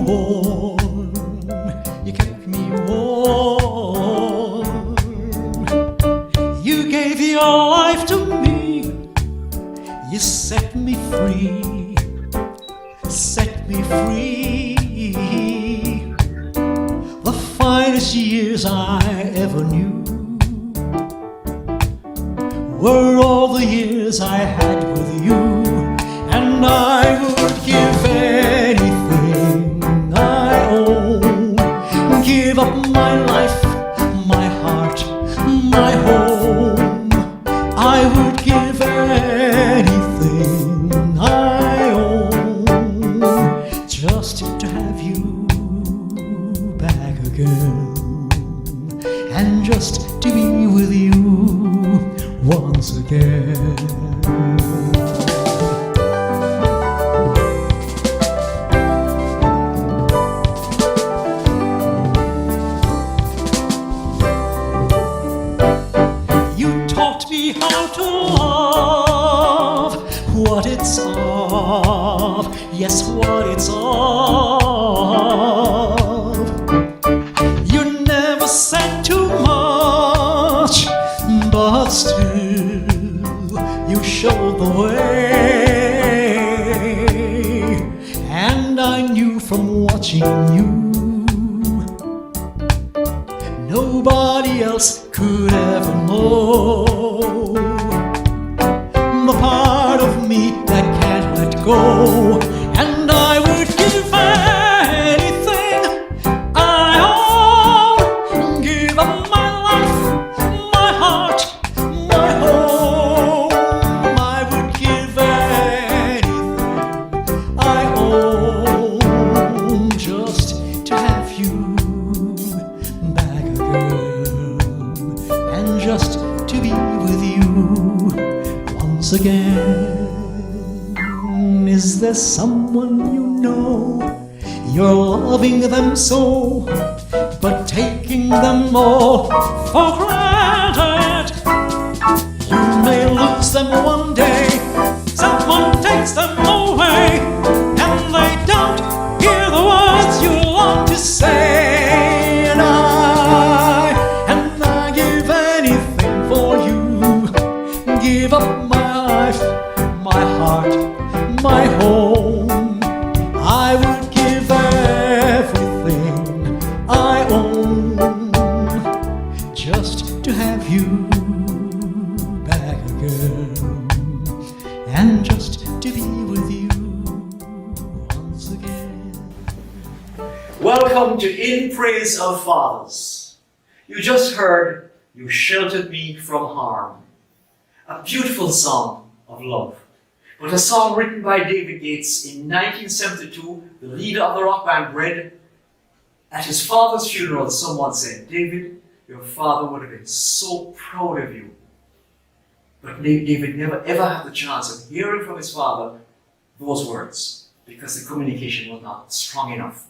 warm. You kept me warm. You gave your life to me. You set me free. Set me free. The finest years I ever knew were all the years I had with you, and I would give anything I own, give up my life, my heart, my home. I would give anything I own just to have you back again, and just to be with you once again. You taught me how to love, what it's of, yes, what it's of. You never said too much, but still you showed the way, and I knew from watching you nobody else could ever know the part of me that can't let go, and I would give anything I own, give up my life, my heart, my home. I would give anything I own just to have you back again, and just to be with you once again. Is there someone you know, you're loving them so, but taking them all for granted? You may lose them one day, someone takes them away, and they don't hear the words you long to say. And I give anything for you, give up my life, my heart, my home. I would give everything I own just to have you back again, and just to be with you once again. Welcome to In Praise of Fathers. You just heard You Sheltered Me from Harm, a beautiful song of love, but a song written by David Gates in 1972, the leader of the rock band Bread. At his father's funeral, someone said, "David, your father would have been so proud of you." But David never ever had the chance of hearing from his father those words, because the communication was not strong enough.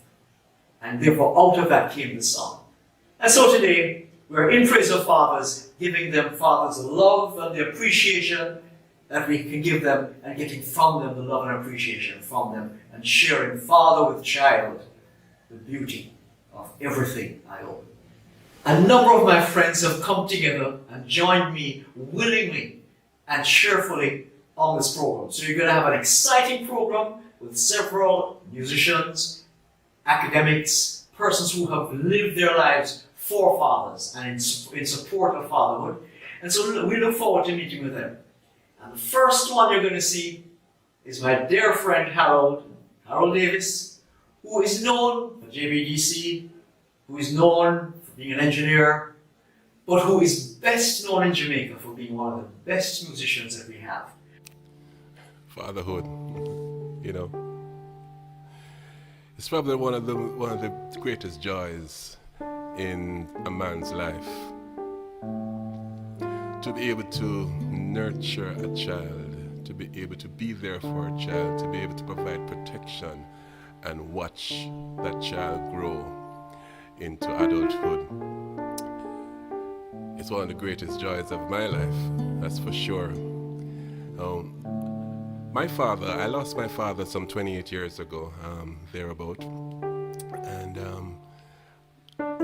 And therefore, out of that came the song. And so today, we're in praise of fathers, giving them fathers the love and the appreciation that we can give them, and getting from them the love and appreciation from them, and sharing father with child the beauty of everything I own. A number of my friends have come together and joined me willingly and cheerfully on this program. So you're going to have an exciting program with several musicians, academics, persons who have lived their lives for fathers and in support of fatherhood. And so we look forward to meeting with them. And the first one you're going to see is my dear friend Harold Davis, who is known for JBDC, who is known for being an engineer, but who is best known in Jamaica for being one of the best musicians that we have. Fatherhood, it's probably one of the greatest joys in a man's life, to be able to nurture a child, to be able to be there for a child, to be able to provide protection and watch that child grow into adulthood. It's one of the greatest joys of my life, that's for sure. I lost my father some 28 years ago, thereabout. And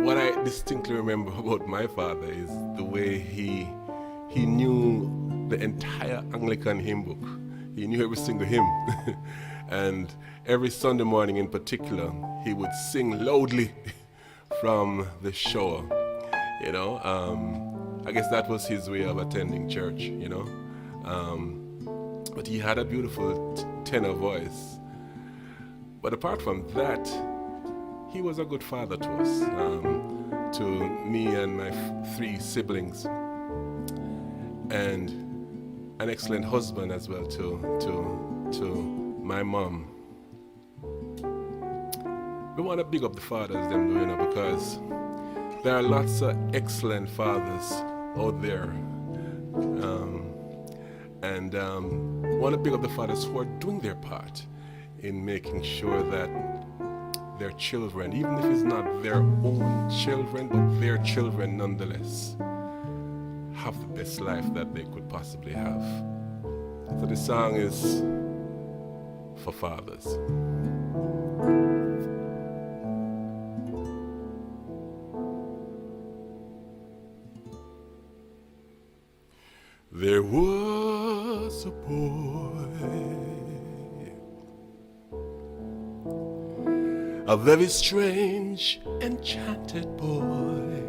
what I distinctly remember about my father is the way he knew the entire Anglican hymn book. He knew every single hymn. And every Sunday morning in particular, he would sing loudly from the shower. You know, I guess that was his way of attending church, you know. But he had a beautiful tenor voice. But apart from that, he was a good father to us, to me and my 3 siblings, and an excellent husband as well to my mom. We want to big up the fathers, them, you know, because there are lots of excellent fathers out there, and want to big up the fathers who are doing their part in making sure that their children, even if it's not their own children, but their children nonetheless, have the best life that they could possibly have. So the song is for fathers. There was a boy, a very strange, enchanted boy,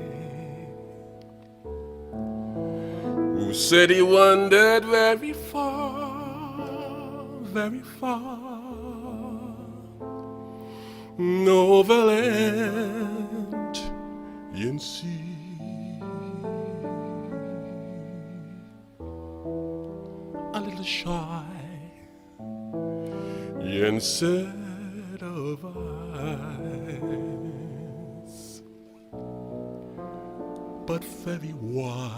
who said he wandered very far, over land and sea. A little shy and sad of eyes, but very wise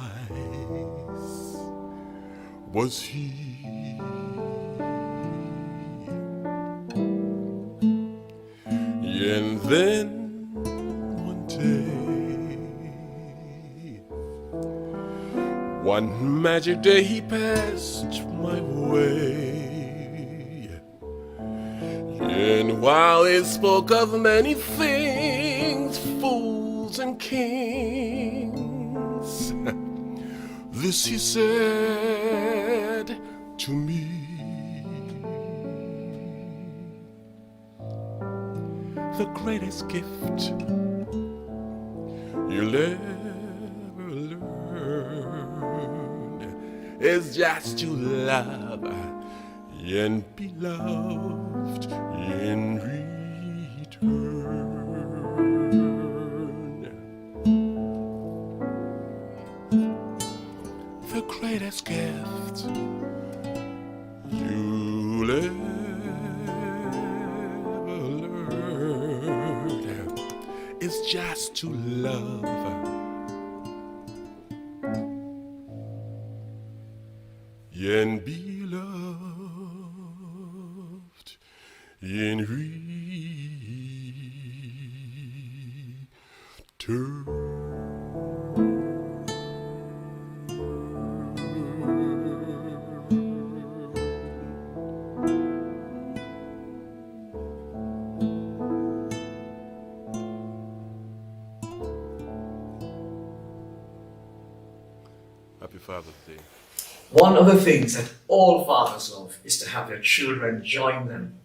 was he. And then one day, one magic day, he passed my way. And while he spoke of many things, fools and kings, this he said to me: the greatest gift you'll ever learn is just to love and be loved in return. The greatest gift you'll ever learn is just to love and be loved in return. Happy Father's Day. One of the things that all fathers love is to have their children join them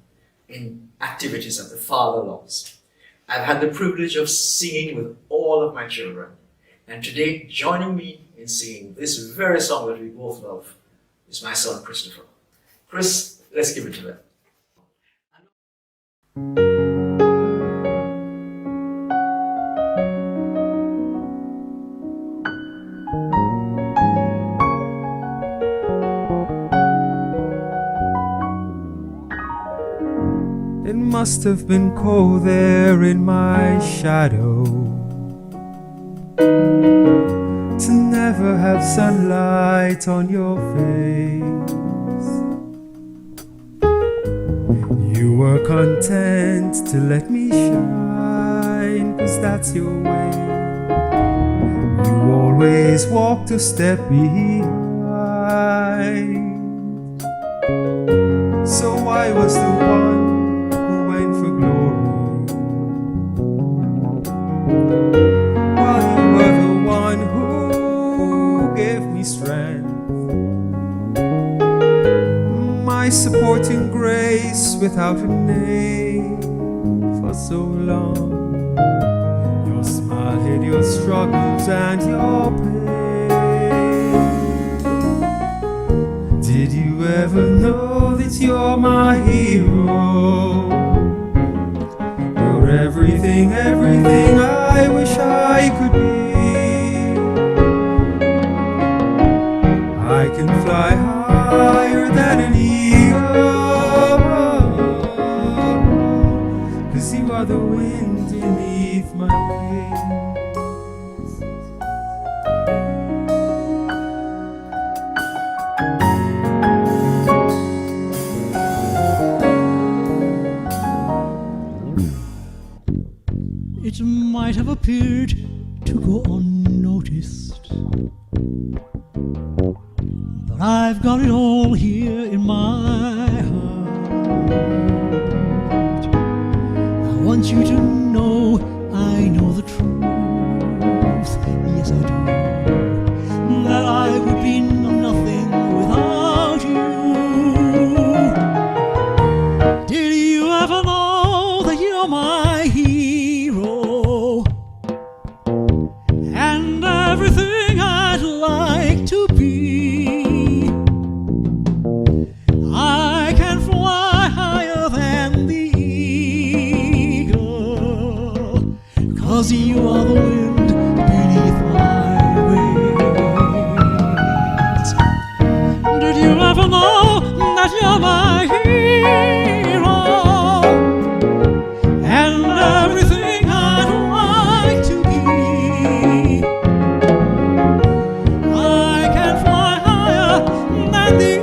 in activities that the father loves. I've had the privilege of singing with all of my children, and today joining me in singing this very song that we both love is my son Christopher. Chris, let's give it to them. It must have been cold there in my shadow to never have sunlight on your face. You were content to let me shine, 'cause that's your way. You always walked a step behind. So I was the one who went for glory, without a name for so long. Your smile hid your struggles and your pain. Did you ever know that you're my hero? You're everything, everything I wish I could be. I can fly higher than an eagle, 'cause you are the wind beneath my wings. It might have appeared to go unnoticed, but I've got it all here in my heart. I want you to know I know the truth, yes I do, that I would be nothing without you. Did you ever know that you're my hero and everything I'd like to be? I can fly higher than the eagle, 'cause you are the wind beneath my wings. Did you ever know that you're my hero and everything I'd like to be? I can fly higher than the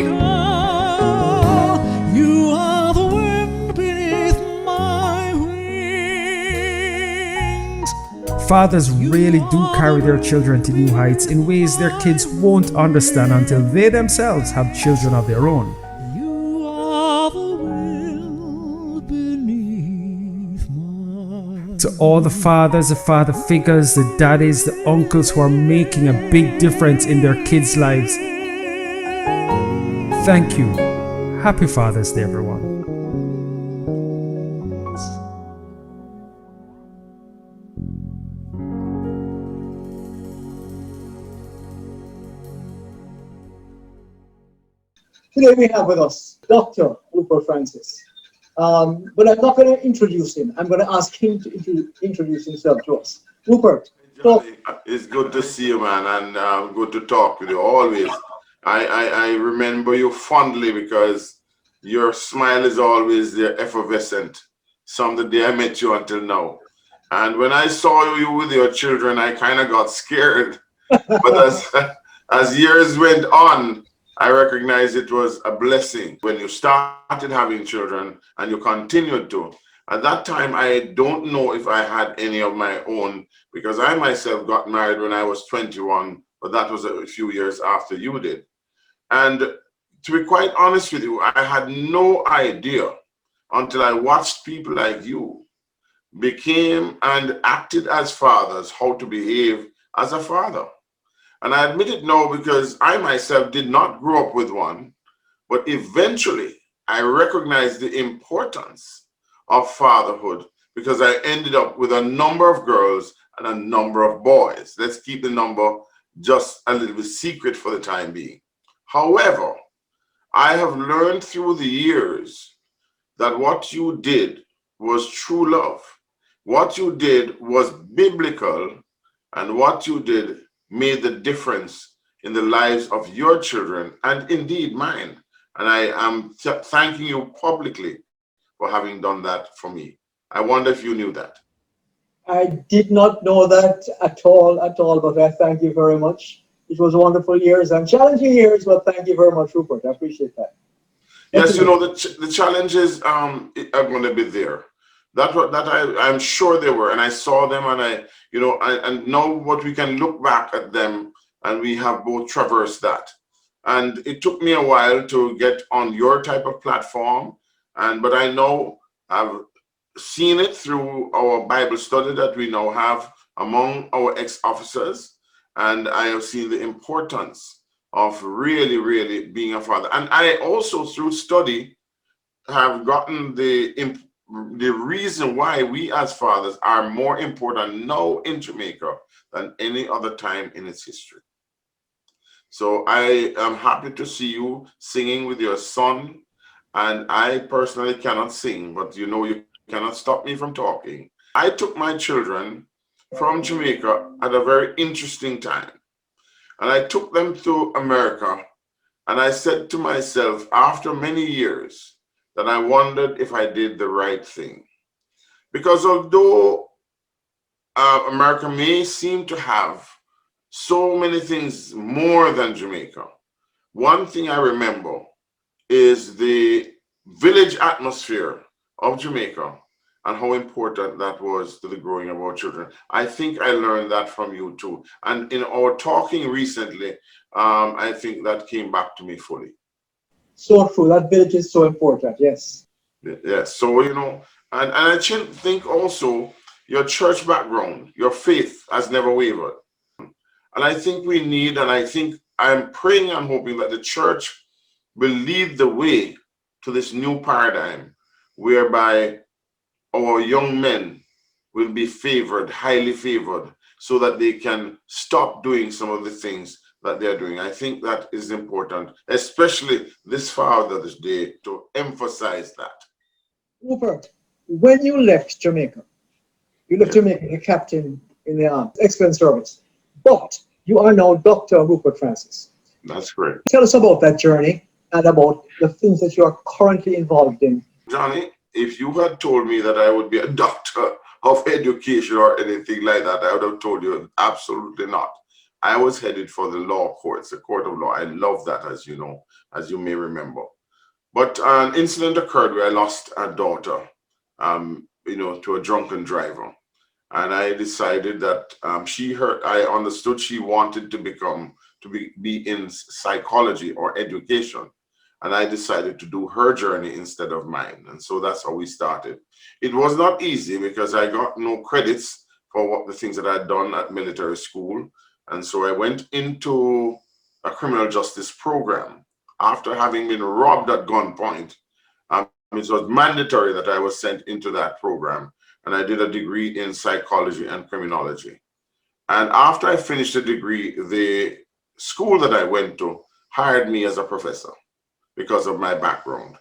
eagle. You are the wind beneath my wings. Fathers really do carry their children to new heights in ways their kids won't understand until they themselves have children of their own. You are the wind beneath my. To all the fathers, the father figures, the daddies, the uncles who are making a big difference in their kids' lives, thank you. Happy Father's Day, everyone. Today we have with us Dr. Rupert Francis. But I'm not going to introduce him. I'm going to ask him to introduce himself to us. Rupert, talk. Johnny, it's good to see you, man, and good to talk with you always. I remember you fondly because your smile is always there, effervescent. Some the day I met you until now. And when I saw you with your children, I kind of got scared. But as years went on, I recognized it was a blessing when you started having children and you continued to. At that time, I don't know if I had any of my own because I myself got married when I was 21, but that was a few years after you did. And to be quite honest with you, I had no idea until I watched people like you became and acted as fathers, how to behave as a father. And I admit it now because I myself did not grow up with one, but eventually I recognized the importance of fatherhood because I ended up with a number of girls and a number of boys. Let's keep the number just a little bit secret for the time being. However, I have learned through the years that what you did was true love. What you did was biblical, and what you did made the difference in the lives of your children and indeed mine. And I am thanking you publicly for having done that for me. I wonder if you knew that. I did not know that at all, but I thank you very much. It was wonderful years and challenging years, but thank you very much, Rupert. I appreciate that. Yes, you know, the challenges are going to be there. I'm sure they were, and I saw them, and and now what we can look back at them, and we have both traversed that. And it took me a while to get on your type of platform, but I know I've seen it through our Bible study that we now have among our ex-officers, and I have seen the importance of really, really being a father. And I also, through study, have gotten the reason why we as fathers are more important now in Jamaica than any other time in its history. So I am happy to see you singing with your son. And I personally cannot sing, but you know, you cannot stop me from talking. I took my children from Jamaica at a very interesting time. And I took them to America. And I said to myself, after many years, that I wondered if I did the right thing. Because although America may seem to have so many things more than Jamaica, one thing I remember is the village atmosphere of Jamaica and how important that was to the growing of our children. I think I learned that from you too. And in our talking recently, I think that came back to me fully. So true. That village is so important. Yes. Yes. So, you know, and I think also your church background, your faith has never wavered. And I think we need, and I think I'm praying and hoping that the church will lead the way to this new paradigm whereby our young men will be favored, highly favored, so that they can stop doing some of the things that they're doing. I think that is important, especially this Father's Day, to emphasize that. Rupert, when you left Jamaica, a captain in the excellent service, but you are now Dr. Rupert Francis. That's great. Tell us about that journey and about the things that you are currently involved in. Johnny, if you had told me that I would be a doctor of education or anything like that, I would have told you absolutely not. I was headed for the law courts, the court of law. I love that, as you know, as you may remember. But an incident occurred where I lost a daughter, to a drunken driver. And I decided that I understood she wanted to be in psychology or education. And I decided to do her journey instead of mine. And so that's how we started. It was not easy because I got no credits for what the things that I'd done at military school. And so I went into a criminal justice program after having been robbed at gunpoint. It was mandatory that I was sent into that program. And I did a degree in psychology and criminology. And after I finished the degree, the school that I went to hired me as a professor because of my background.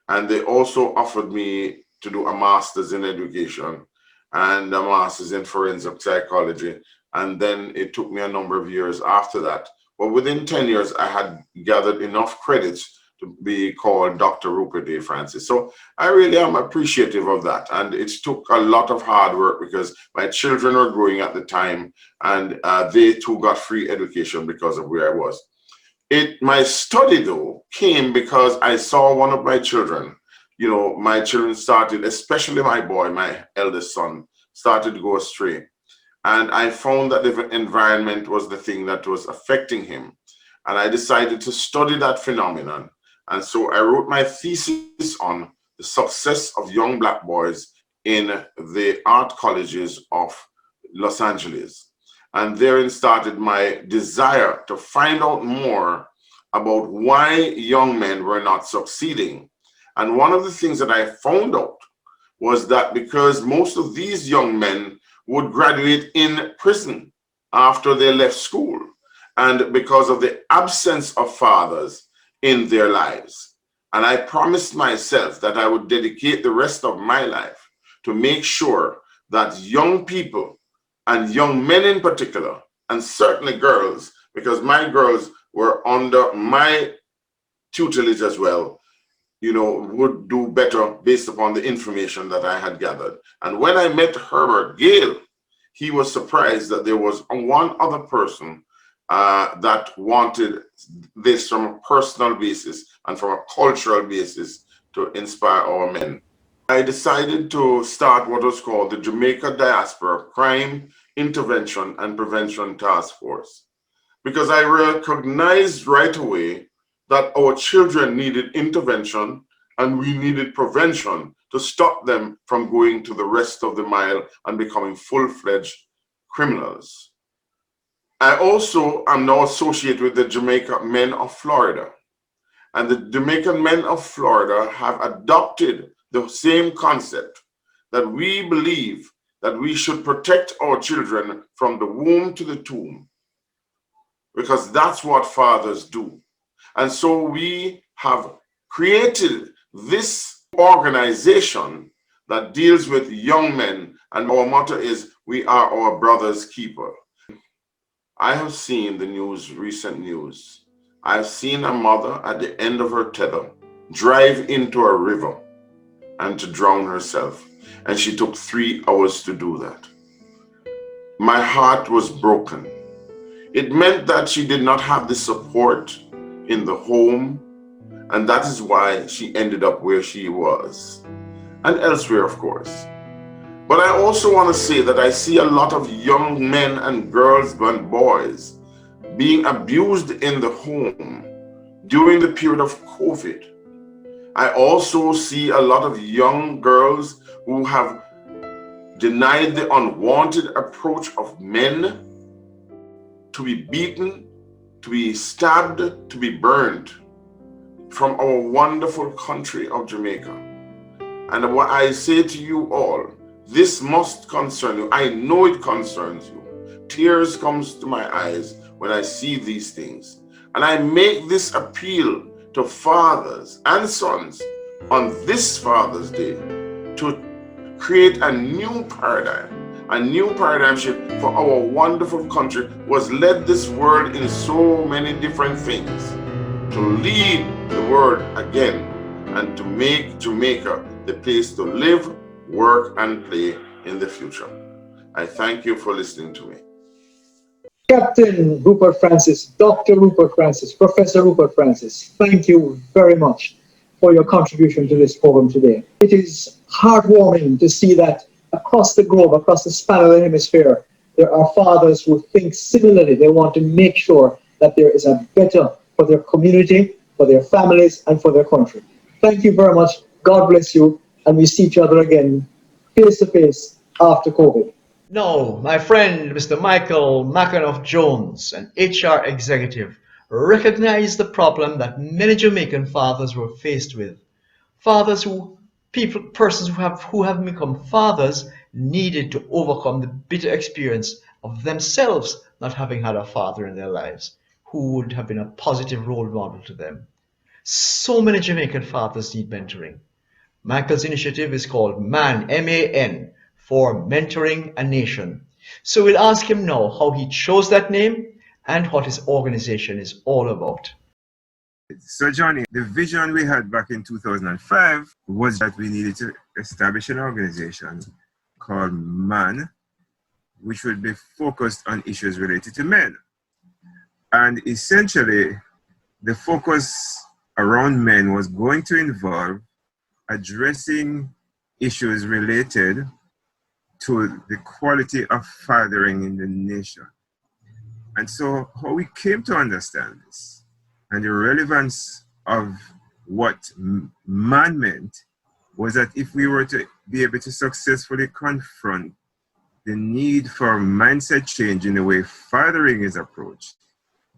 And they also offered me to do a master's in education and a master's in forensic psychology. And then it took me a number of years after that. But within 10 years, I had gathered enough credits to be called Dr. Rupert A. Francis. So I really am appreciative of that. And it took a lot of hard work because my children were growing at the time and they too got free education because of where I was. My study though came because I saw one of my children, my children started, especially my boy, my eldest son, started to go astray. And I found that the environment was the thing that was affecting him. And I decided to study that phenomenon. And so I wrote my thesis on the success of young Black boys in the art colleges of Los Angeles. And therein started my desire to find out more about why young men were not succeeding. And one of the things that I found out was that because most of these young men would graduate in prison after they left school, and because of the absence of fathers in their lives. And I promised myself that I would dedicate the rest of my life to make sure that young people, and young men in particular, and certainly girls, because my girls were under my tutelage as well, would do better based upon the information that I had gathered. And when I met Herbert Gale, he was surprised that there was one other person that wanted this from a personal basis and from a cultural basis to inspire our men. I decided to start what was called the Jamaica Diaspora Crime Intervention and Prevention Task Force, because I recognized right away that our children needed intervention and we needed prevention to stop them from going to the rest of the mile and becoming full-fledged criminals. I also am now associated with the Jamaica Men of Florida. And the Jamaican men of Florida have adopted the same concept, that we believe that we should protect our children from the womb to the tomb, because that's what fathers do. And so we have created this organization that deals with young men, and our motto is, we are our brother's keeper. I have seen the news, recent news. I've seen a mother at the end of her tether drive into a river and to drown herself. And she took 3 hours to do that. My heart was broken. It meant that she did not have the support in the home, and that is why she ended up where she was, and elsewhere, of course. But I also want to say that I see a lot of young men and girls and boys being abused in the home during the period of COVID. I also see a lot of young girls who have denied the unwanted approach of men to be beaten, to be stabbed, to be burned from our wonderful country of Jamaica. And what I say to you all, this must concern you. I know it concerns you. Tears comes to my eyes when I see these things. And I make this appeal to fathers and sons on this Father's Day to create a new paradigm shift for our wonderful country, who has led this world in so many different things, to lead the world again and to make Jamaica the place to live, work, and play in the future. I thank you for listening to me. Captain Rupert Francis, Dr. Rupert Francis, Professor Rupert Francis, thank you very much for your contribution to this program today. It is heartwarming to see that across the globe, across the span of the hemisphere, there are fathers who think similarly. They want to make sure that there is a better for their community, for their families, and for their country. Thank you very much. God bless you. And we see each other again face to face after COVID. Now, my friend, Mr. Michael McAnuff-Jones, an HR executive, recognized the problem that many Jamaican fathers were faced with. Persons who have become fathers needed to overcome the bitter experience of themselves not having had a father in their lives who would have been a positive role model to them. So many Jamaican fathers need mentoring. Michael's initiative is called MAN, M-A-N, for Mentoring a Nation. So we'll ask him now how he chose that name and what his organization is all about. So Johnny, the vision we had back in 2005 was that we needed to establish an organization called MAN, which would be focused on issues related to men. And essentially, the focus around men was going to involve addressing issues related to the quality of fathering in the nation. And so how we came to understand this and the relevance of what man meant was that if we were to be able to successfully confront the need for mindset change in the way fathering is approached,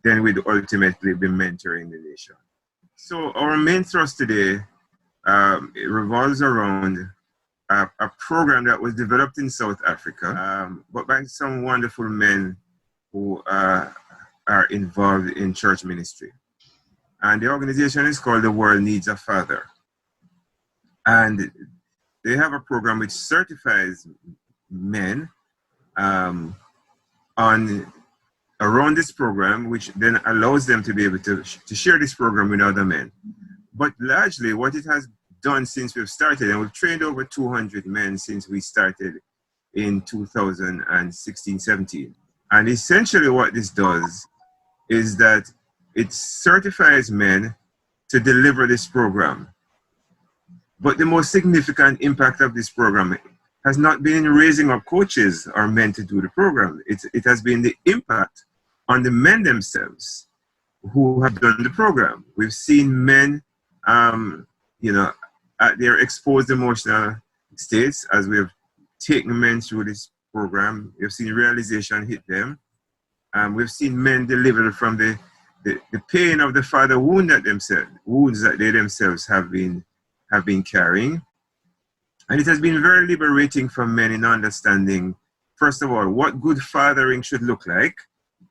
then we'd ultimately be mentoring the nation. So our main thrust today, it revolves around a program that was developed in South Africa, but by some wonderful men who are involved in church ministry. And the organization is called The World Needs a Father. And they have a program which certifies men around this program, which then allows them to be able to share this program with other men. But largely what it has done since we've started, and we've trained over 200 men since we started in 2016-17. And essentially what this does is that it certifies men to deliver this program. But the most significant impact of this program has not been in raising up coaches or men to do the program. It has been the impact on the men themselves who have done the program. We've seen men, at their exposed emotional states as we have taken men through this program. We've seen realization hit them. We've seen men deliver from the the pain of the father wounds that they themselves have been carrying. And it has been very liberating for men in understanding, first of all, what good fathering should look like.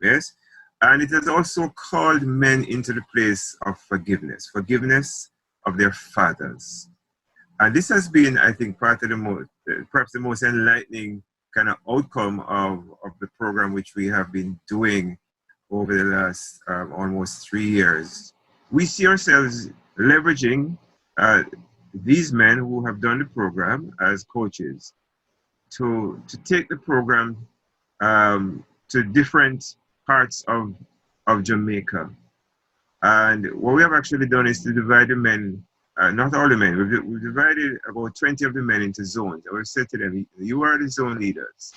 Yes. And it has also called men into the place of forgiveness of their fathers. And this has been, I think, part of perhaps the most enlightening kind of outcome of the program which we have been doing over the last almost 3 years. We see ourselves leveraging these men who have done the program as coaches to take the program to different parts of Jamaica. And what we have actually done is to divide the men, not all the men, we've divided about 20 of the men into zones. And we've said to them, you are the zone leaders.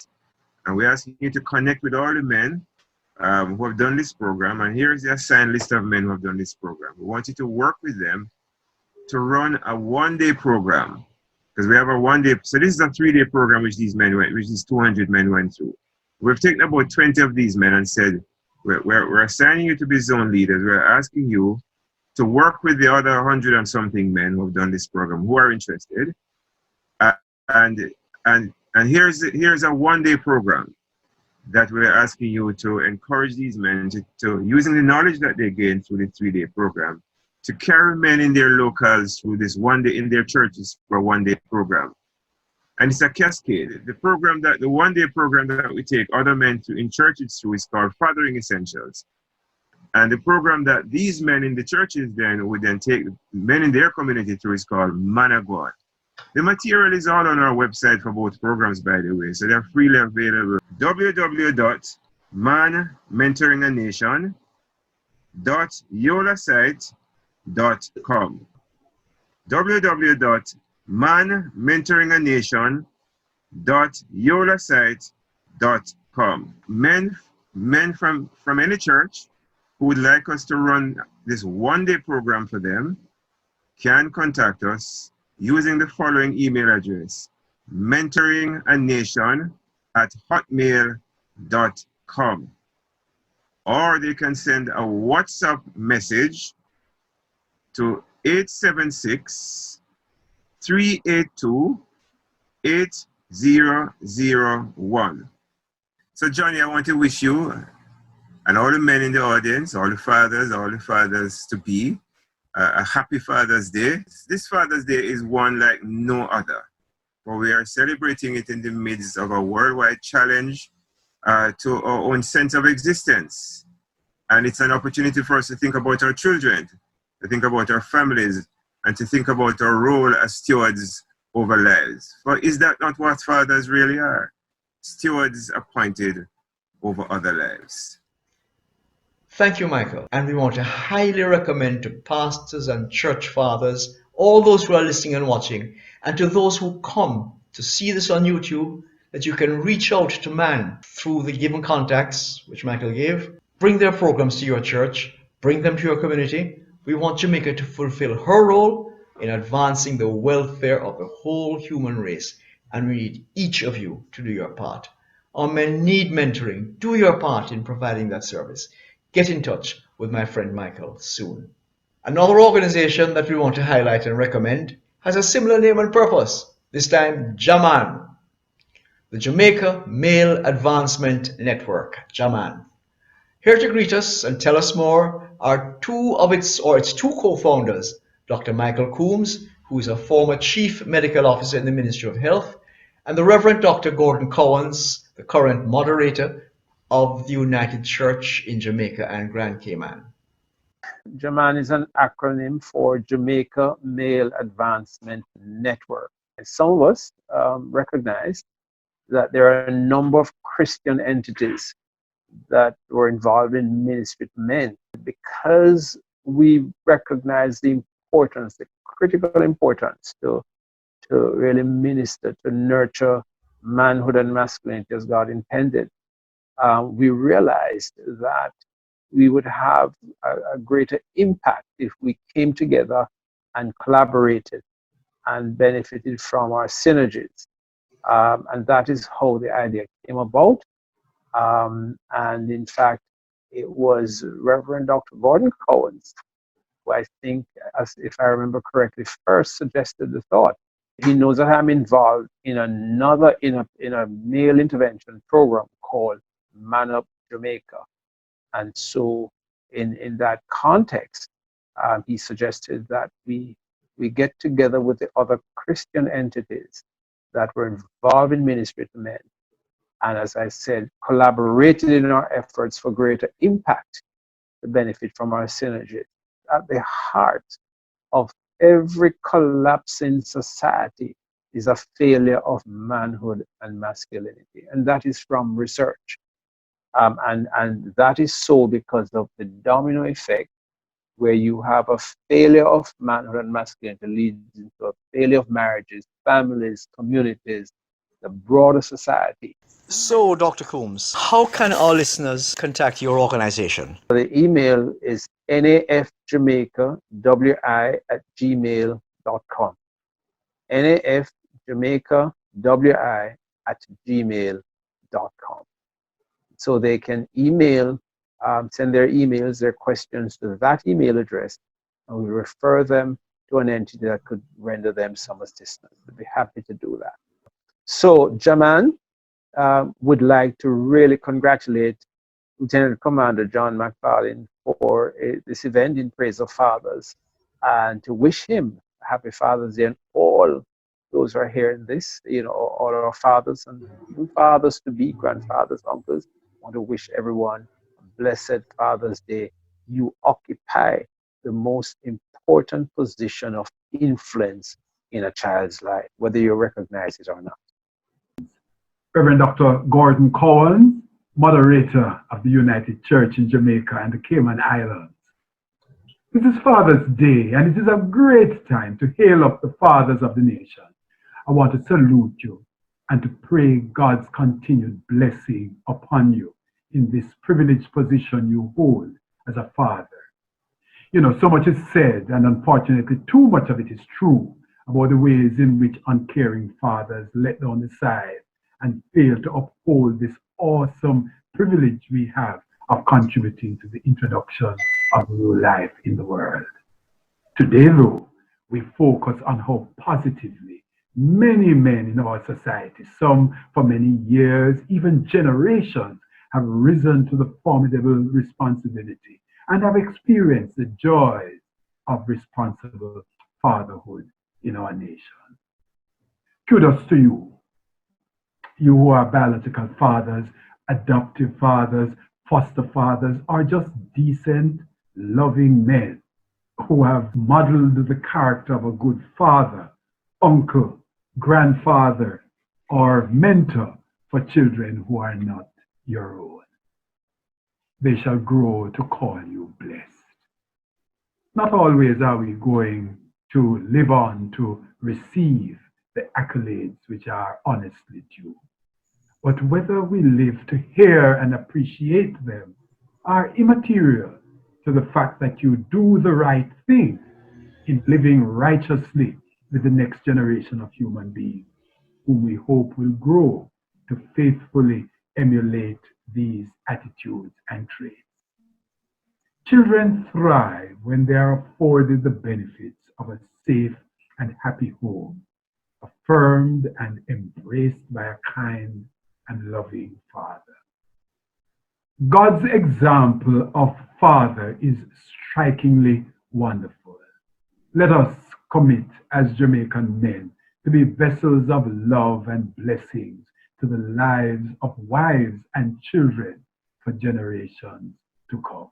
And we're asking you to connect with all the men who have done this program. And here's the assigned list of men who have done this program. We want you to work with them to run a one-day program. Because we have a one-day, so this is a 3-day program which these 200 men went through. We've taken about 20 of these men and said, we're assigning you to be zone leaders. We're asking you to work with the other 100 and something men who have done this program who are interested. And here's a one-day program that we're asking you to encourage these men to using the knowledge that they gain through the 3-day program, to carry men in their locals through this one day in their churches for a one-day program. And it's a cascade. The one-day program that we take other men in churches through is called Fathering Essentials. And the program that these men in the churches then would then take men in their community through is called Man of God. The material is all on our website for both programs, by the way, so they're freely available. www.manmentoringanation.yolasite.com www.manmentoringanation.yolasite.com. Men from any church who would like us to run this one-day program for them can contact us using the following email address: mentoringanation@hotmail.com, or they can send a WhatsApp message to 876-382-8001. So Johnny, I want to wish you and all the men in the audience, all the fathers to be, a happy Father's Day. This Father's Day is one like no other, for we are celebrating it in the midst of a worldwide challenge to our own sense of existence. And it's an opportunity for us to think about our children, to think about our families, and to think about our role as stewards over lives. For is that not what fathers really are? Stewards appointed over other lives. Thank you, Michael. And we want to highly recommend to pastors and church fathers, all those who are listening and watching, and to those who come to see this on YouTube, that you can reach out to man through the given contacts which Michael gave. Bring their programs to your church, bring them to your community. We want Jamaica to fulfill her role in advancing the welfare of the whole human race, and we need each of you to do your part. Our men need mentoring. Do your part in providing that service. Get in touch with my friend Michael soon. Another organization that we want to highlight and recommend has a similar name and purpose, this time JAMAN, the Jamaica Male Advancement Network, JAMAN. Here to greet us and tell us more are its two co-founders, Dr. Michael Coombs, who is a former Chief Medical Officer in the Ministry of Health, and the Reverend Dr. Gordon Cowans, the current moderator of the United Church in Jamaica and Grand Cayman. JAMAN is an acronym for Jamaica Male Advancement Network. And some of us recognize that there are a number of Christian entities that were involved in ministry to men. Because we recognize the importance, the critical importance to really minister, to nurture manhood and masculinity as God intended, we realized that we would have a greater impact if we came together and collaborated and benefited from our synergies. And that is how the idea came about. And in fact, it was Reverend Dr. Gordon Cowens who I think, as if I remember correctly, first suggested the thought. He knows that I'm involved in another in a male intervention program called Man Up Jamaica, and so in that context, he suggested that we get together with the other Christian entities that were involved in ministry to men, and as I said, collaborated in our efforts for greater impact to benefit from our synergies. At the heart of every collapsing society is a failure of manhood and masculinity, and that is from research. And that is so because of the domino effect, where you have a failure of manhood and masculinity leads into a failure of marriages, families, communities, the broader society. So, Dr. Coombs, how can our listeners contact your organization? The email is nafjamaicawi@gmail.com. nafjamaicawi@gmail.com. So they can email, send their emails, their questions to that email address, and we refer them to an entity that could render them some assistance. We'd be happy to do that. So Jaman would like to really congratulate Lieutenant Commander John McFarlane for this event in praise of fathers, and to wish him a happy Father's Day, and all those who are hearing this, all our fathers and even fathers to be, grandfathers, uncles. I want to wish everyone a blessed Father's Day. You occupy the most important position of influence in a child's life, whether you recognize it or not. Reverend Dr. Gordon Cowan, moderator of the United Church in Jamaica and the Cayman Islands. It is Father's Day, and it is a great time to hail up the fathers of the nation. I want to salute you and to pray God's continued blessing upon you in this privileged position you hold as a father. So much is said, and unfortunately too much of it is true, about the ways in which uncaring fathers let down the side and fail to uphold this awesome privilege we have of contributing to the introduction of new life in the world. Today, though, we focus on how positively many men in our society, some for many years, even generations, have risen to the formidable responsibility and have experienced the joys of responsible fatherhood in our nation. Kudos to you who are biological fathers, adoptive fathers, foster fathers, or just decent, loving men who have modeled the character of a good father, uncle, grandfather, or mentor for children who are not your own. They shall grow to call you blessed. Not always are we going to live on to receive the accolades which are honestly due, but whether we live to hear and appreciate them are immaterial to the fact that you do the right thing in living righteously with the next generation of human beings, whom we hope will grow to faithfully emulate these attitudes and traits. Children thrive when they are afforded the benefits of a safe and happy home, affirmed and embraced by a kind and loving father. God's example of father is strikingly wonderful. Let us commit as Jamaican men to be vessels of love and blessings to the lives of wives and children for generations to come.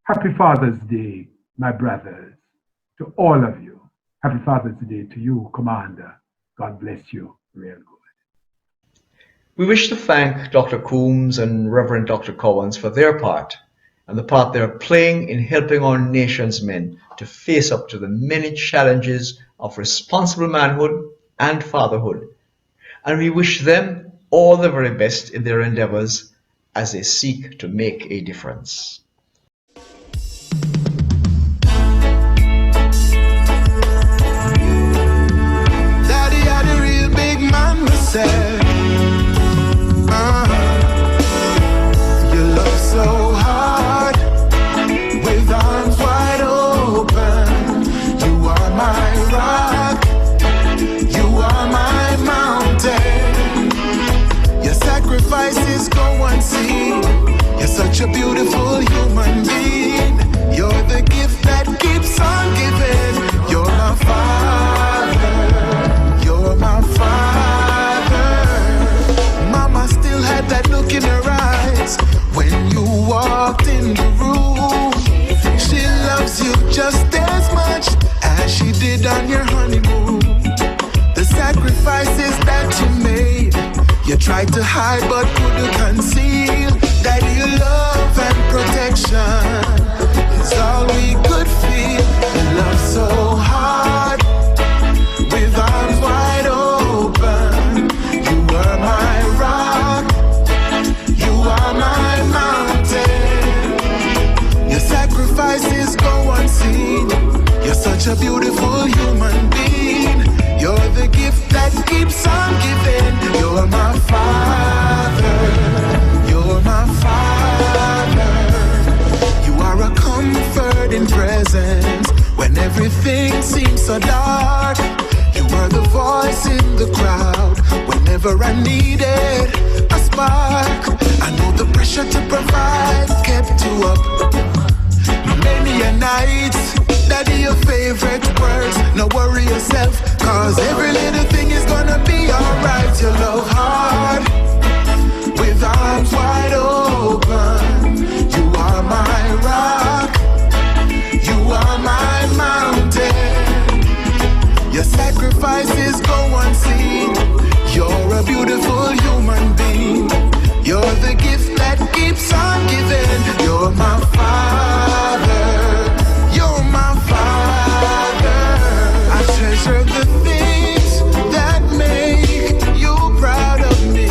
Happy Father's Day, my brothers, to all of you. Happy Father's Day to you, Commander. God bless you real good. We wish to thank Dr. Coombs and Reverend Dr. Cowens for their part and the part they are playing in helping our nation's men to face up to the many challenges of responsible manhood and fatherhood. And we wish them all the very best in their endeavors as they seek to make a difference. Daddy had a real big man myself. Your love so high. such a beautiful human being. You're the gift that keeps on giving. You're my father. You're my father. Mama still had that look in her eyes when you walked in the room. She loves you just as much as she did on your honeymoon. The sacrifices that you made, you tried to hide but couldn't conceal. That your love and protection is all we could feel. You love so hard, with arms wide open. You were my rock, you are my mountain. Your sacrifices go unseen. You're such a beautiful human being. You're the gift that keeps on giving. You're my father. You're my father. You are a comforting presence when everything seems so dark. You were the voice in the crowd whenever I needed a spark. I know the pressure to provide kept you up many a night. Daddy, your favorite words, no worry yourself, cause every little thing is gonna be alright. You love hard, with arms wide open. You are my rock, you are my mountain. Your sacrifices go unseen. You're a beautiful human being. You're the gift that keeps on giving. You're my father. You're my father. I treasure the things that make you proud of me.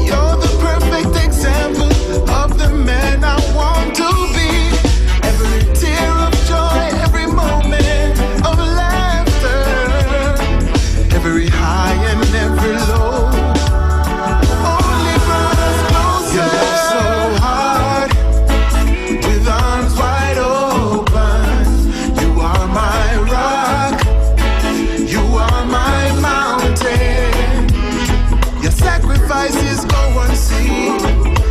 You're the perfect example of the man I want to be. Every tear of joy, every moment of laughter, every high and every low. Only brought us closer. You love so hard, with arms wide open. You are my rock, you are my mountain. Your sacrifices go unseen.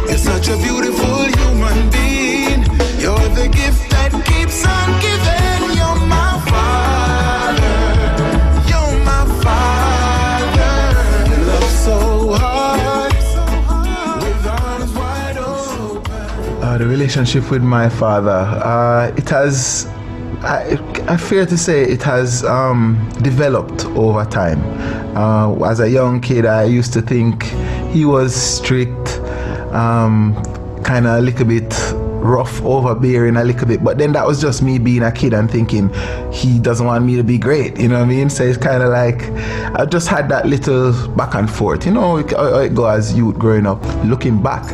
You're such a beautiful human being. You're the gift that keeps on giving. You're my father. You're my father. You love so hard, with arms wide open. The relationship with my father, it has, I fear to say, it has developed over time. As a young kid, I used to think he was strict, kind of a little bit rough, overbearing a little bit, but then that was just me being a kid and thinking he doesn't want me to be great, you know what I mean? So it's kind of like I just had that little back and forth, you know, how it goes as youth growing up. Looking back,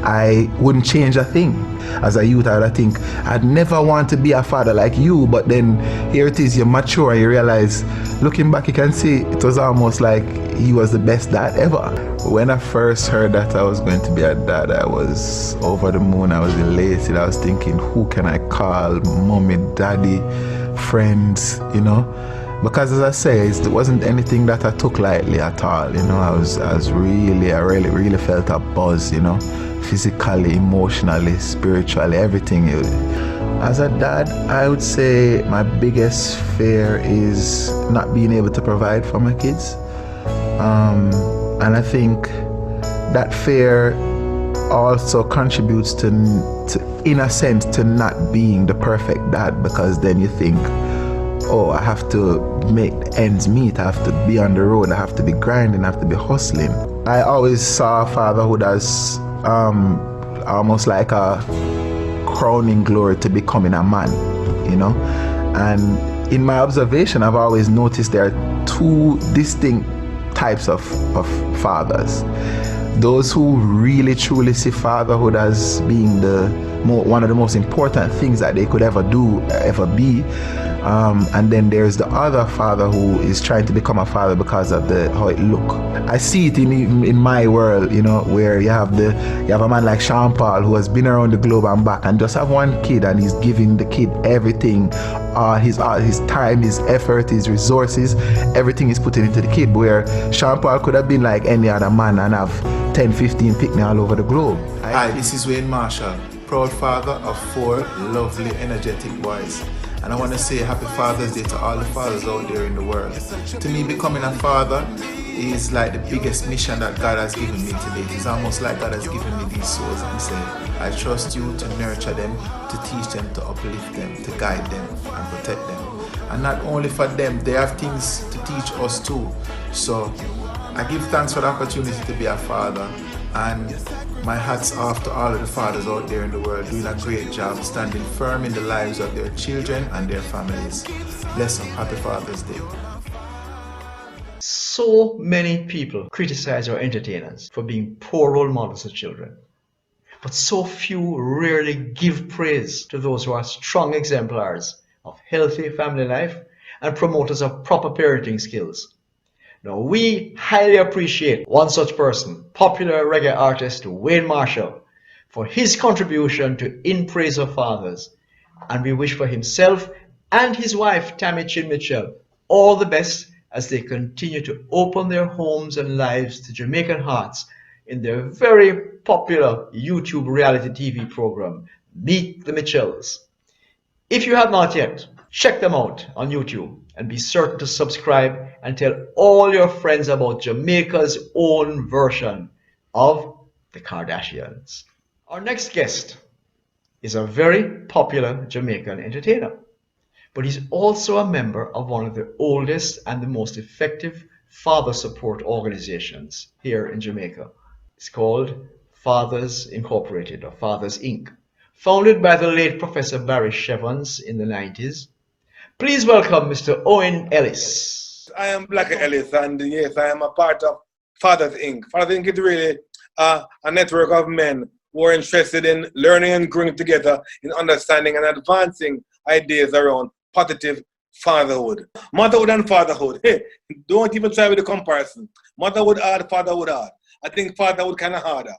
I wouldn't change a thing. As a youth, I would think I'd never want to be a father like you, but then here it is, you mature and you realize, looking back, you can see it was almost like he was the best dad ever. When I first heard that I was going to be a dad, I was over the moon. I was elated. I was thinking, who can I call? Mommy, daddy, friends, you know? Because as I say, it wasn't anything that I took lightly at all, you know? I really felt a buzz, you know? Physically, emotionally, spiritually, everything. As a dad, I would say my biggest fear is not being able to provide for my kids. And I think that fear also contributes to, in a sense, to not being the perfect dad, because then you think, oh, I have to make ends meet, I have to be on the road, I have to be grinding, I have to be hustling. I always saw fatherhood as almost like a crowning glory to becoming a man, you know? And in my observation, I've always noticed there are two distinct types of fathers. Those who really truly see fatherhood as being one of the most important things that they could ever be. And then there's the other father who is trying to become a father because of how it look. I see it in my world, you know, where you have a man like Sean Paul who has been around the globe and back and just have one kid, and he's giving the kid everything, his time, his effort, his resources, everything is putting into the kid. Where Sean Paul could have been like any other man and have 10, 15 pick me all over the globe. Hi, this is Wayne Marshall, proud father of 4 lovely, energetic boys. And I want to say happy Father's Day to all the fathers out there in the world. To me, becoming a father is like the biggest mission that God has given me today. It's almost like God has given me these souls and said, I trust you to nurture them, to teach them, to uplift them, to guide them and protect them. And not only for them, they have things to teach us too. So I give thanks for the opportunity to be a father, and my hat's off to all of the fathers out there in the world doing a great job, standing firm in the lives of their children and their families. Bless them. Happy Father's Day. So many people criticize our entertainers for being poor role models of children. But so few rarely give praise to those who are strong exemplars of healthy family life and promoters of proper parenting skills. Now, we highly appreciate one such person, popular reggae artist Wayne Marshall, for his contribution to In Praise of Fathers, and we wish for himself and his wife, Tammy Chin Mitchell, all the best as they continue to open their homes and lives to Jamaican hearts in their very popular YouTube reality TV program, Meet the Mitchells. If you have not yet, check them out on YouTube and be certain to subscribe and tell all your friends about Jamaica's own version of the Kardashians. Our next guest is a very popular Jamaican entertainer, but he's also a member of one of the oldest and the most effective father support organizations here in Jamaica. It's called Fathers Incorporated, or Fathers Inc., founded by the late Professor Barry Shevans in the 90s. Please welcome Mr. Owen Ellis. I am Black Ellis, and yes, I am a part of Fathers Inc. Fathers Inc. is really a network of men who are interested in learning and growing together in understanding and advancing ideas around positive fatherhood. Motherhood and fatherhood. Hey, don't even try with the comparison. Motherhood hard, fatherhood hard. I think fatherhood kind of harder.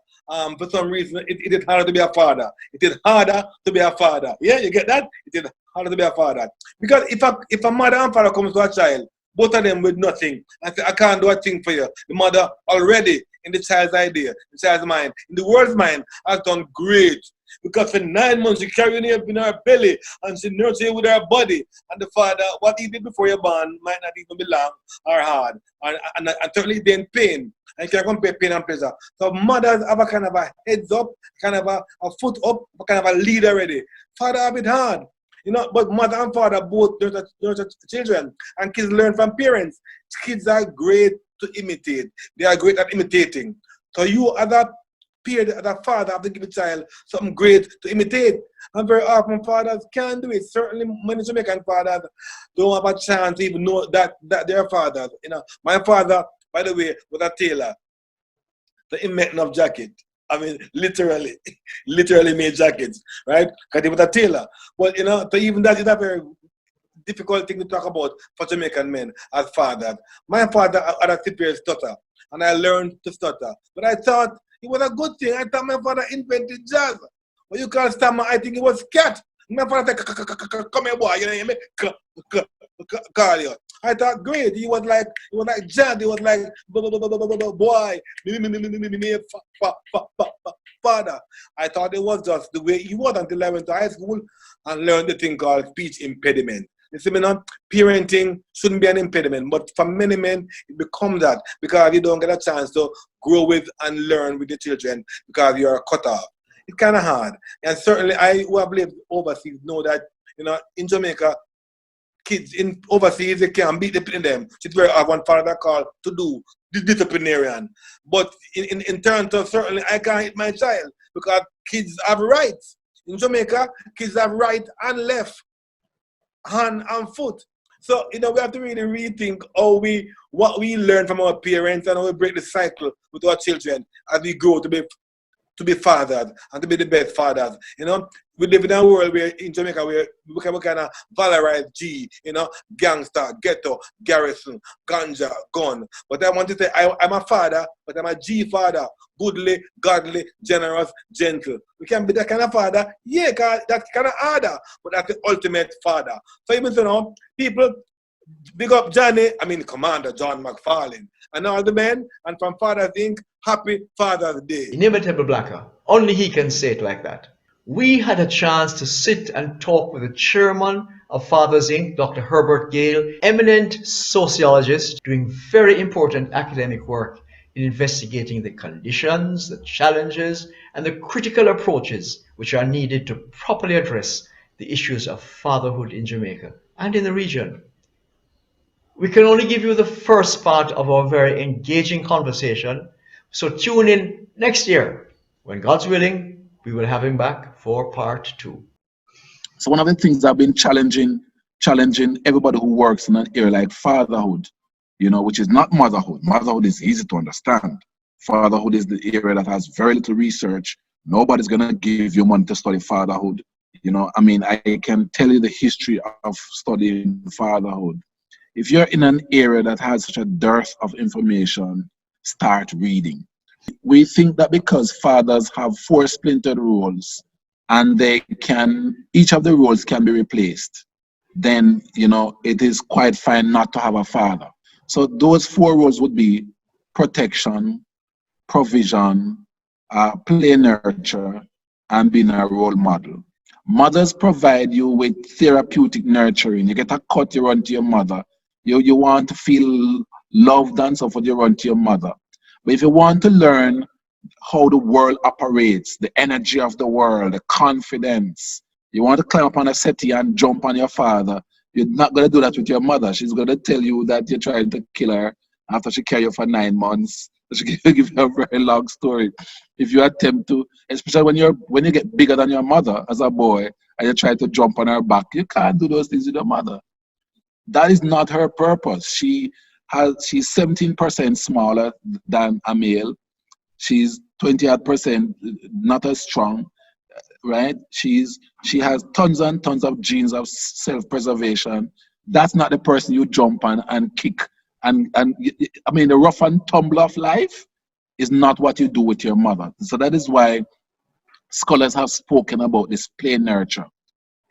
For some reason, it is harder to be a father. It is harder to be a father. Yeah, you get that? It is harder to be a father. Because if a mother and father comes to a child, both of them with nothing, and say, I can't do a thing for you. The mother already, in the child's idea, the child's mind, in the world's mind, has done great. Because for 9 months, she carried you in her belly, and she nurtured you with her body. And the father, what he did before you born, might not even be long or hard. And certainly they're in pain. And you can compare pain and pleasure. So mothers have a kind of a heads up, kind of a foot up, kind of a lead already. Father have it hard. You know, but mother and father both nurture children, and kids learn from parents. Kids are great to imitate. They are great at imitating. So you as a parent, as a father, have to give a child something great to imitate. And very often fathers can do it. Certainly many Jamaican fathers don't have a chance to even know that they're fathers. You know, my father, by the way, was a tailor. So he made enough jacket. I mean, literally made jackets, right? Because he was a tailor. But, you know, so even that is a very difficult thing to talk about for Jamaican men as fathers. My father had a severe stutter, and I learned to stutter. But I thought it was a good thing. I thought my father invented jazz. What you call stammer, I think it was cat. My father said, come here, boy, you know what I mean? Call you. I thought great. He was like jazz. He was like boy, father. I thought it was just the way he was until I went to high school and learned the thing called speech impediment. You see me now? Parenting shouldn't be an impediment, but for many men it becomes that because you don't get a chance to grow with and learn with the children because you're cut off. It's kind of hard, and certainly I who have lived overseas know that, you know, in Jamaica, kids in overseas, they can't beat them. It's where I have one father called to do the disciplinarian. But in terms of certainly I can't hit my child because kids have rights. In Jamaica, kids have right and left, hand and foot. So, you know, we have to really rethink what we learn from our parents and how we break the cycle with our children as we grow to be fathers and to be the best fathers. You know, we live in a world where in Jamaica where we kind of valorize G, you know, gangster, ghetto, garrison, ganja, gun. But I want to say I'm a father, but I'm a G father. Goodly, godly, generous, gentle. We can be that kind of father, yeah, because that's kind of harder, but that's the ultimate father. So even so now, people Big up Johnny, Commander John McFarlane, and all the men, and from Fathers Inc., happy Father's Day. Inimitable Blacker. Only he can say it like that. We had a chance to sit and talk with the chairman of Fathers Inc., Dr. Herbert Gale, eminent sociologist doing very important academic work in investigating the conditions, the challenges, and the critical approaches which are needed to properly address the issues of fatherhood in Jamaica and in the region. We can only give you the first part of our very engaging conversation, so tune in next year. When God's willing, we will have him back for part 2. So one of the things I've been challenging everybody who works in an area like fatherhood, which is not motherhood. Motherhood is easy to understand. Fatherhood is the area that has very little research. Nobody's gonna give you money to study fatherhood. I can tell you the history of studying fatherhood. If you're in an area that has such a dearth of information, start reading. We think that because fathers have 4 splintered roles and each of the roles can be replaced, then, it is quite fine not to have a father. So those 4 roles would be protection, provision, play nurture, and being a role model. Mothers provide you with therapeutic nurturing. You get a cut, you run to your mother. You want to feel loved and so forth, you run to your mother. But if you want to learn how the world operates, the energy of the world, the confidence, you want to climb up on a settee and jump on your father, you're not going to do that with your mother. She's going to tell you that you're trying to kill her after she carried you for 9 months. She give you a very long story. If you attempt to, especially when you get bigger than your mother as a boy and you try to jump on her back, you can't do those things with your mother. That is not her purpose. She's 17% smaller than a male. She's 20% not as strong, right? She has tons and tons of genes of self-preservation. That's not the person you jump on and kick. And the rough and tumble of life is not what you do with your mother. So that is why scholars have spoken about this play nurture.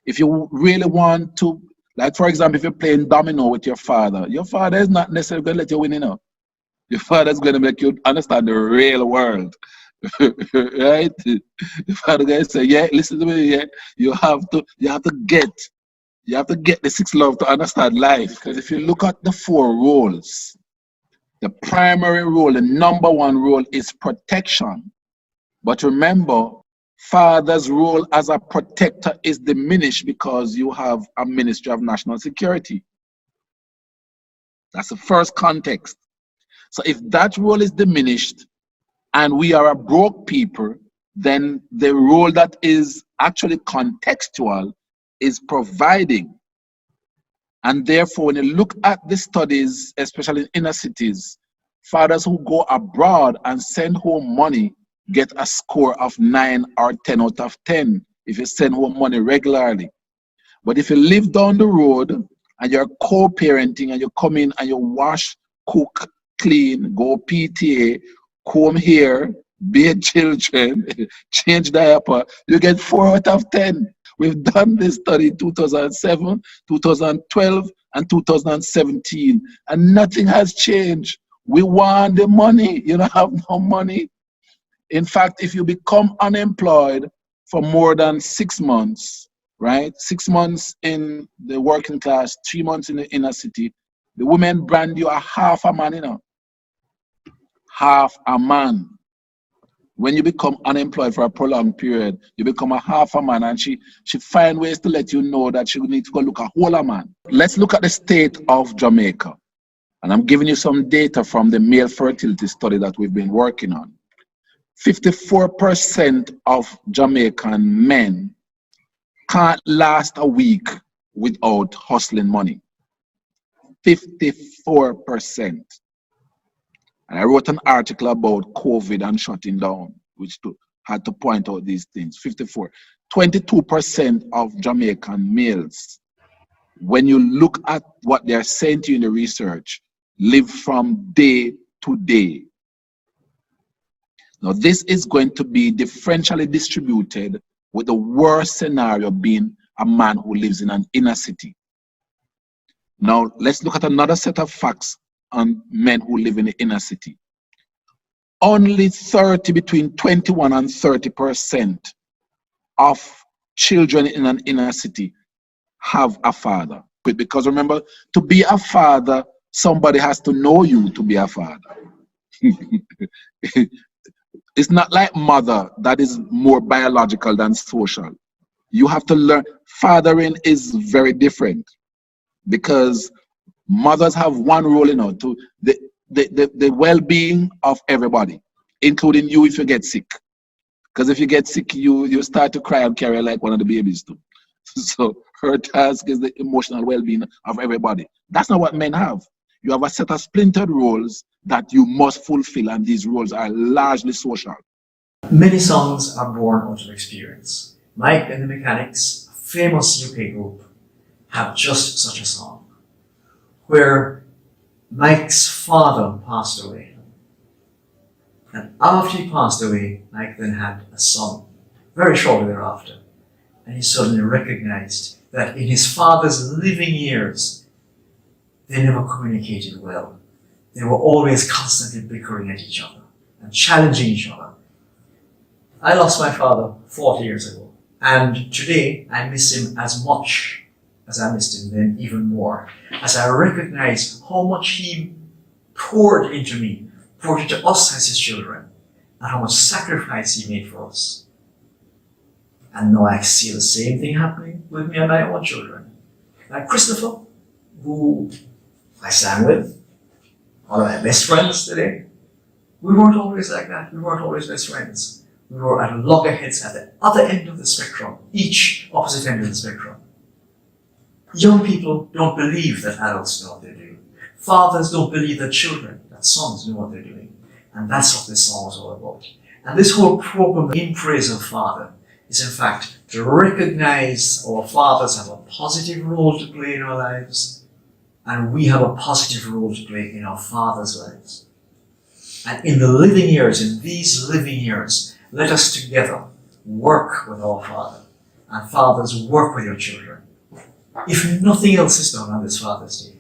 If you really want to, like for example, if you're playing domino with your father is not necessarily going to let you win, Your father is going to make you understand the real world, right? Your father going to say, yeah, listen to me, yeah. You have to get the 6 love to understand life. Because if you look at the 4 roles, the primary role, the number 1 role is protection. But remember, father's role as a protector is diminished because you have a Ministry of National Security. That's the first context. So if that role is diminished and we are a broke people, then the role that is actually contextual is providing. And therefore, when you look at the studies, especially in inner cities, fathers who go abroad and send home money get a score of 9 or 10 out of 10 if you send home money regularly. But if you live down the road and you're co-parenting and you come in and you wash, cook, clean, go PTA, comb hair, bathe children, change diaper, you get 4 out of 10. We've done this study in 2007, 2012, and 2017, and nothing has changed. We want the money. You don't have no money. In fact, if you become unemployed for more than 6 months, right? 6 months in the working class, 3 months in the inner city, the women brand you a half a man, half a man. When you become unemployed for a prolonged period, you become a half a man, and she find ways to let you know that she needs to go look a whole a man. Let's look at the state of Jamaica. And I'm giving you some data from the male fertility study that we've been working on. 54% of Jamaican men can't last a week without hustling money. 54%. And I wrote an article about COVID and shutting down, which had to point out these things. 54. 22% of Jamaican males, when you look at what they're saying to you in the research, live from day to day. Now, this is going to be differentially distributed, with the worst scenario being a man who lives in an inner city. Now, let's look at another set of facts on men who live in the inner city. Only between 21 and 30% of children in an inner city have a father. Because remember, to be a father, somebody has to know you to be a father. It's not like mother that is more biological than social. You have to learn. Fathering is very different because mothers have one role, to the well-being of everybody, including you if you get sick. Because if you get sick, you start to cry and carry like one of the babies too. So her task is the emotional well-being of everybody. That's not what men have. You have a set of splintered roles that you must fulfill, and these roles are largely social. Many songs are born out of experience. Mike and the Mechanics, a famous UK group, have just such a song, where Mike's father passed away. And after he passed away, Mike then had a son, very shortly thereafter. And he suddenly recognized that in his father's living years, they never communicated well. They were always constantly bickering at each other and challenging each other. I lost my father 40 years ago, and today I miss him as much as I missed him then, even more, as I recognize how much he poured into me, poured into us as his children, and how much sacrifice he made for us. And now I see the same thing happening with me and my own children. Like Christopher, who I sang with, one of my best friends today. We weren't always like that. We weren't always best friends. We were at loggerheads at the other end of the spectrum, each opposite end of the spectrum. Young people don't believe that adults know what they're doing. Fathers don't believe that children, that sons know what they're doing. And that's what this song is all about. And this whole program, In Praise of Father, is in fact to recognize our fathers have a positive role to play in our lives, and we have a positive role to play in our fathers' lives. And in the living years, in these living years, let us together work with our Father, and fathers, work with your children. If nothing else is done on this Father's Day,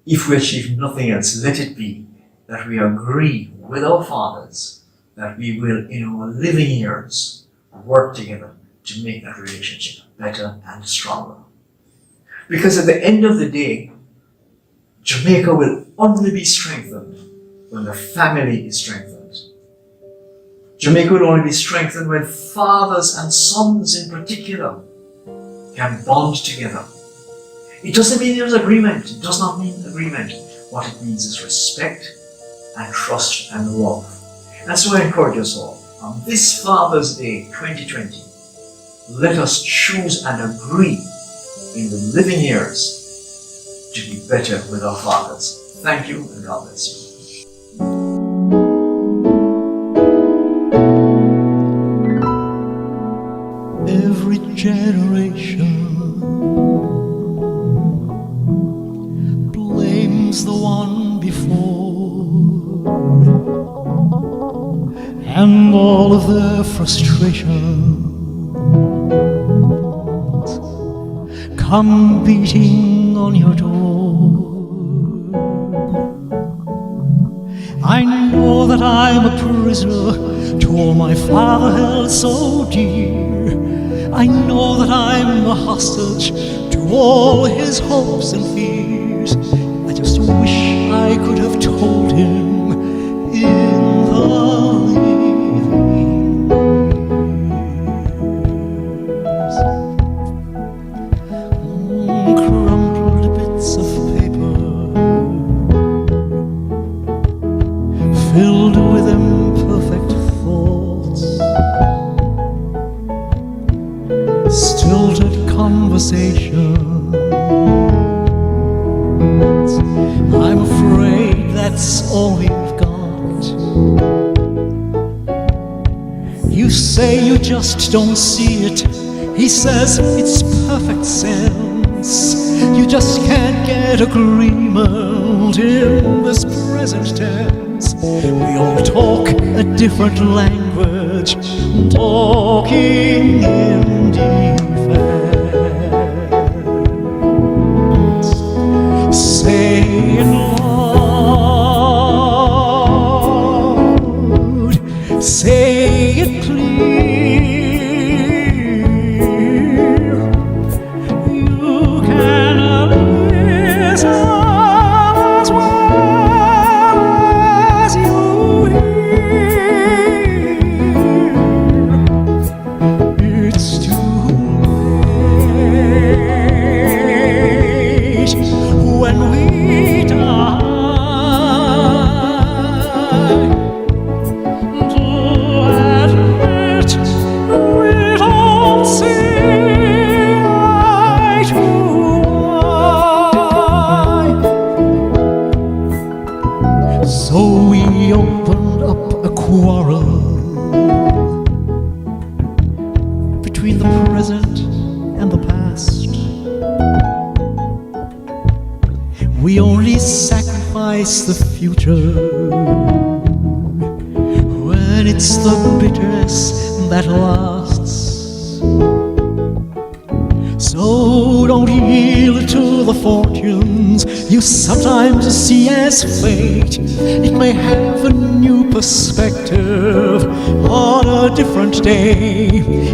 if we achieve nothing else, let it be that we agree with our fathers that we will, in our living years, work together to make that relationship better and stronger. Because at the end of the day, Jamaica will only be strengthened when the family is strengthened. Jamaica will only be strengthened when fathers and sons in particular can bond together. It doesn't mean there's agreement. It does not mean agreement. What it means is respect and trust and love. And so I encourage us all, on this Father's Day 2020, let us choose and agree in the living years to be better with our fathers. Thank you, and God bless you. Every generation blames the one before, and all of their frustrations come beating on your door. I know that I'm a prisoner to all my father held so dear. I know that I'm a hostage to all his hopes and fears. I just wish I could have told him in the leaving years. Crumpled bits of paper filled with imperfect thoughts, stilted conversations. I'm afraid that's all we've got. You say you just don't see it. He says it's perfect sense. You just can't get agreement in this present tense. We all talk a different language, talking in defense. saying loud, say it clear. You can listen as well as you hear. It's too late when we die to admit we don't see eye to eye. So we opened up a quarrel between the present and the past. We only sacrifice the future when it's the bitterness that lasts. So don't yield to the fortunes you sometimes see as fate. It may have a new perspective on a different day.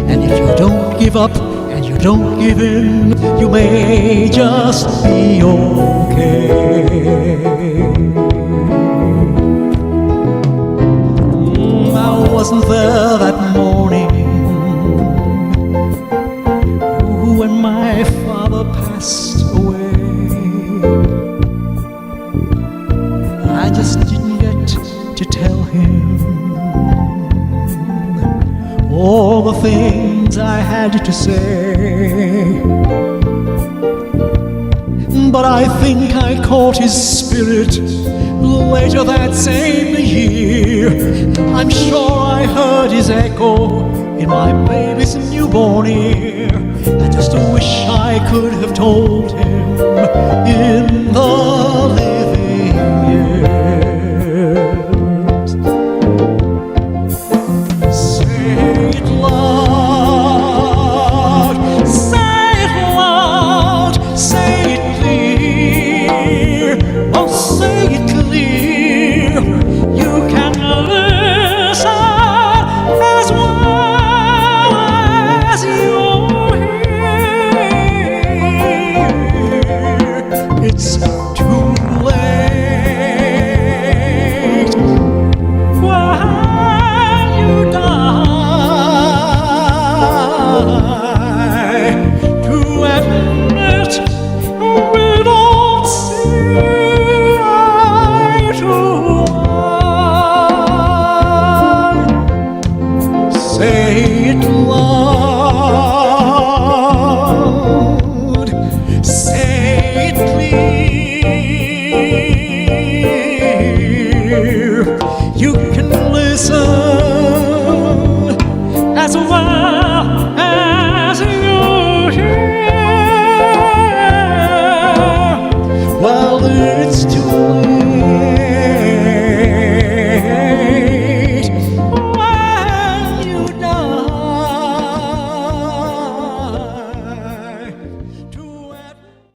And if you don't give up and you don't give in, you may just be okay. I wasn't there that morning when my father passed away. I just didn't get to tell him all the things I had to say. But I think I caught his spirit later that same year. I'm sure I heard his echo in my baby's newborn ear. I just wish I could have told him in the